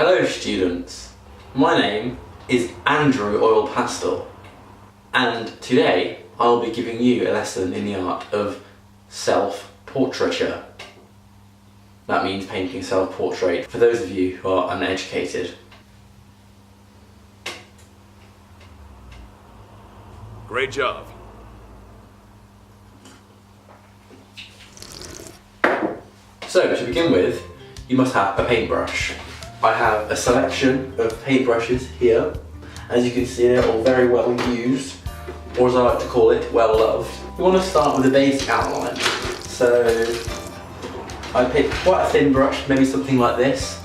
Hello students, my name is Andrew Oil Pastel, and today I'll be giving you a lesson in the art of self-portraiture. That means painting a self-portrait for those of you who are uneducated. Great job. So to begin with, you must have a paintbrush. I have a selection of paintbrushes here. As you can see, they're all very well used, or as I like to call it, well loved. You want to start with a basic outline. So I picked quite a thin brush, maybe something like this.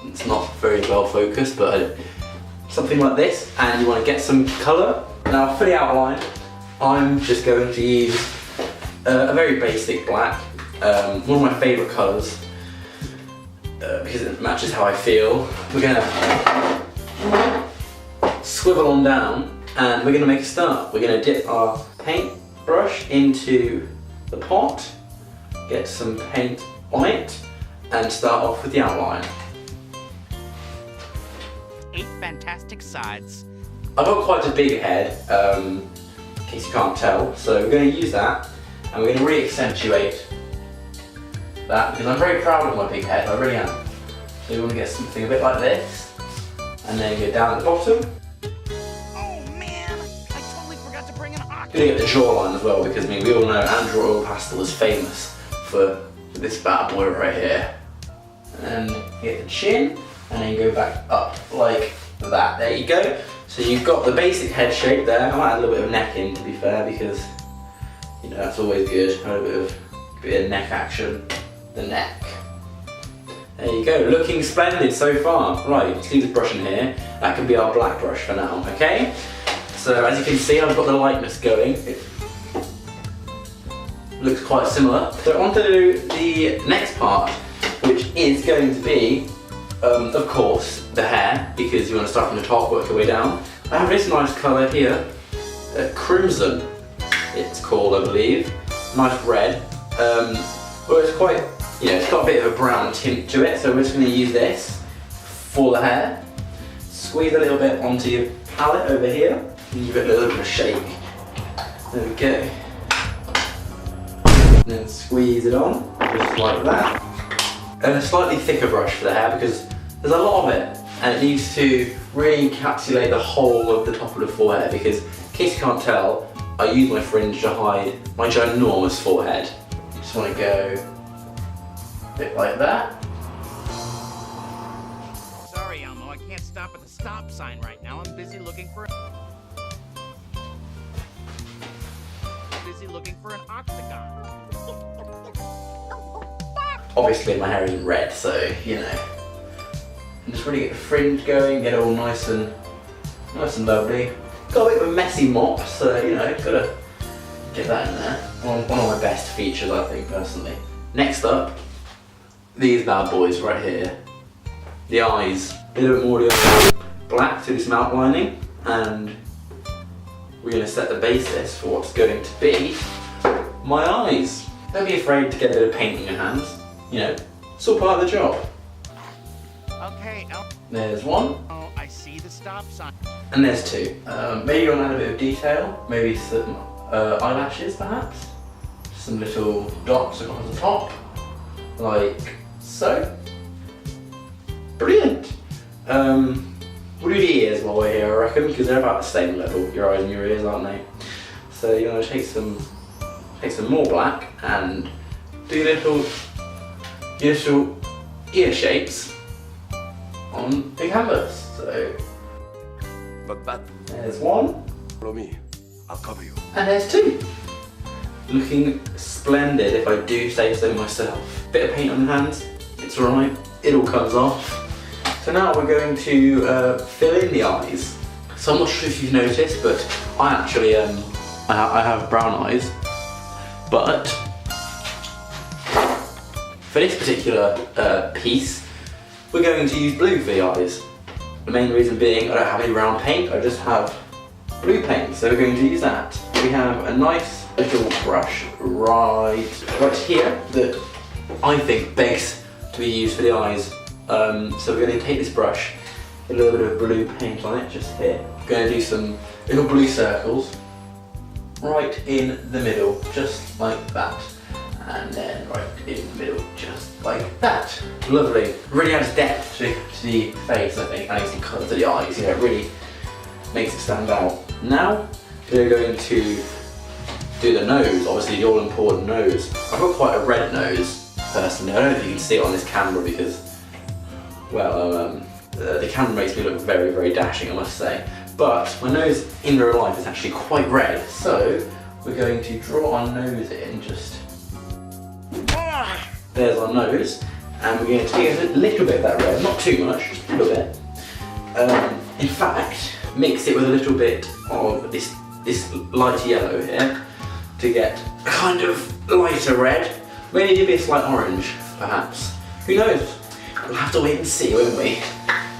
It's not very well focused, but something like this, and you want to get some colour. Now for the outline, I'm just going to use a very basic black, one of my favourite colours, because it matches how I feel. We're going to swivel on down and we're going to make a start. We're going to dip our paintbrush into the pot, get some paint on it, and start off with the outline. 8 fantastic sides. I've got quite a big head, in case you can't tell, so we're going to use that and we're going to re-accentuate that because I'm very proud of my big head, I really am. So you want to get something a bit like this, and then go down at the bottom. Oh man, I totally forgot to bring an ox. You're going to get the jawline as well, because I mean, we all know Andrew Oil Pastel is famous for this bad boy right here. And you get the chin, and then you go back up like that. There you go. So you've got the basic head shape there. I might add a little bit of neck in, to be fair, because you know that's always good. A bit of neck action. The neck. There you go, looking splendid so far. Right, let's leave this brush in here. That can be our black brush for now, okay? So as you can see, I've got the lightness going. It looks quite similar. So on to do the next part, which is going to be, of course, the hair, because you want to start from the top, work your way down. I have this nice colour here, crimson, it's called, I believe. Nice red. Well, it's quite, you know, it's got a bit of a brown tint to it, so we're just going to use this for the hair. Squeeze a little bit onto your palette over here, and give it a little bit of a shake. There we go. And then squeeze it on, just like that. And a slightly thicker brush for the hair because there's a lot of it, and it needs to really encapsulate the whole of the top of the forehead because, in case you can't tell, I use my fringe to hide my ginormous forehead. Just want to go a bit like that. Sorry, Elmo, I can't stop at the stop sign right now. I'm busy looking for an octagon. Obviously my hair isn't red, so you know. And just really get the fringe going, get it all nice and lovely. Got a bit of a messy mop, so you know, gotta get that in there. One of my best features, I think, personally. Next up, these bad boys right here. The eyes. A little bit more of the black to do some outlining, and we're going to set the basis for what's going to be my eyes. Don't be afraid to get a bit of paint in your hands. You know, it's all part of the job. Okay, There's one. Oh, I see the stop sign. And there's two. Maybe you want to add a bit of detail, maybe some eyelashes perhaps. Some little dots across the top, like so. Brilliant. We'll do the ears while we're here, I reckon, because they're about the same level, your eyes and your ears, aren't they? So you want to take some more black and do your little ear shapes on the canvas. So Not bad. there's one. Follow me. I'll cover you. And there's two. Looking splendid, if I do say so myself. Bit of paint on the hands, it's alright, it all comes off. So now we're going to fill in the eyes. So I'm not sure if you've noticed, but I actually I have brown eyes. But for this particular piece, we're going to use blue for the eyes. The main reason being I don't have any brown paint, I just have blue paint, so we're going to use that. We have a nice little brush right here that I think begs to be used for the eyes So we're going to take this brush, a little bit of blue paint on it, just here. We're going to do some little blue circles right in the middle, just like that. And then right in the middle, just like that. Lovely. Really adds depth to the face, I think, and some colour to the eyes. You know, it really makes it stand out. Now we're going to do the nose, obviously the all-important nose. I've got quite a red nose, personally. I don't know if you can see it on this camera because, well, the camera makes me look very, very dashing, I must say. But my nose in real life is actually quite red, so we're going to draw our nose in just... There's our nose, and we're going to take a little bit of that red, not too much, just a little bit. In fact, mix it with a little bit of this light yellow here to get a kind of lighter red, maybe a bit slight orange, perhaps. Who knows? We'll have to wait and see, won't we?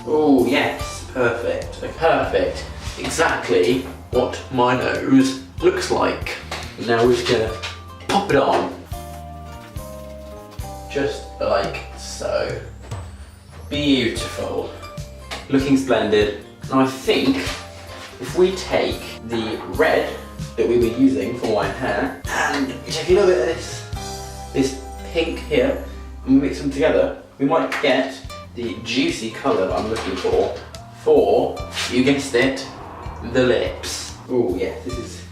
Oh yes, perfect, perfect. Exactly what my nose looks like. Now we're just gonna pop it on. Just like so. Beautiful. Looking splendid. Now I think if we take the red that we were using for my hair and take a little bit of this pink here and mix them together, we might get the juicy colour that I'm looking for, you guessed it, the lips. Oh yeah, this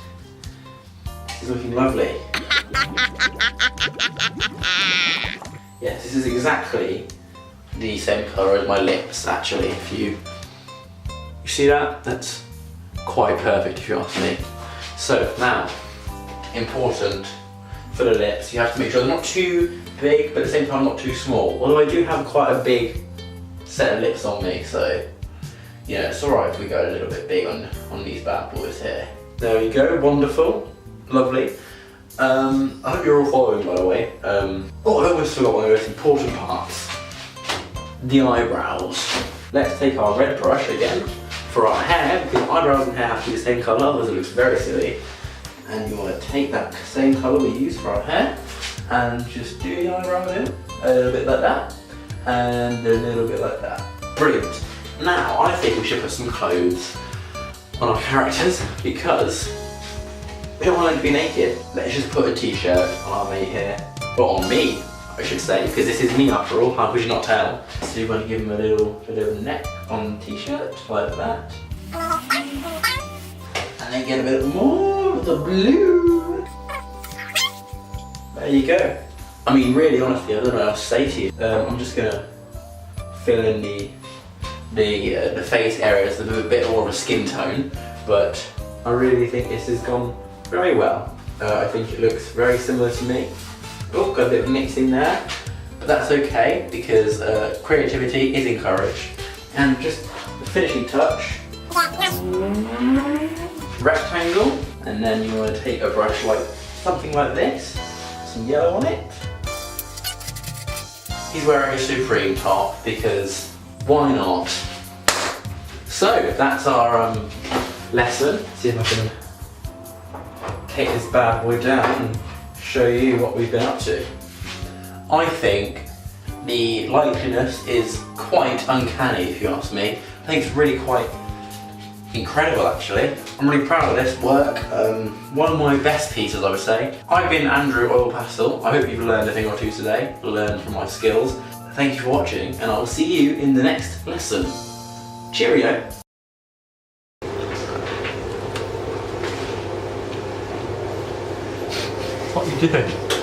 is looking lovely. Yes, this is exactly the same colour as my lips, actually. If you see that? That's quite perfect if you ask me. So now, important for the lips, you have to make sure they're not too big, but at the same time not too small. Although I do have quite a big set of lips on me, so yeah, it's alright if we go a little bit big on these bad boys here. There we go, wonderful, lovely. I hope you're all following, by the way. Oh, I almost forgot one of the most important parts. The eyebrows. Let's take our red brush again for our hair, because eyebrows and hair have to be the same colour, otherwise it looks very silly. And you want to take that same colour we used for our hair and just do the eyebrow in, a little bit like that, and a little bit like that. Brilliant. Now I think we should put some clothes on our characters because we don't want them to be naked. Let's just put a t-shirt on our mate here, or on me, I should say, because this is me after all, how could you not tell? So you want to give him a little bit of neck on the t-shirt, like that. And then get a bit more of the blue. There you go. I mean, really, honestly, I don't know what else to say to you. I'm just gonna fill in the face areas with a bit more of a skin tone, but I really think this has gone very well. I think it looks very similar to me. Oh, got a bit of mixing there, but that's okay because creativity is encouraged. And just the finishing touch, rectangle, and then you want to take a brush like something like this, some yellow on it. He's wearing a Supreme top because why not? So that's our lesson. See if I can take this bad boy down and show you what we've been up to. I think the likeliness is quite uncanny, if you ask me. I think it's really quite incredible, actually. I'm really proud of this work. One of my best pieces, I would say. I've been Andrew Oil Pastel. I hope you've learned a thing or two today, learned from my skills. Thank you for watching, and I will see you in the next lesson. Cheerio. What are you doing?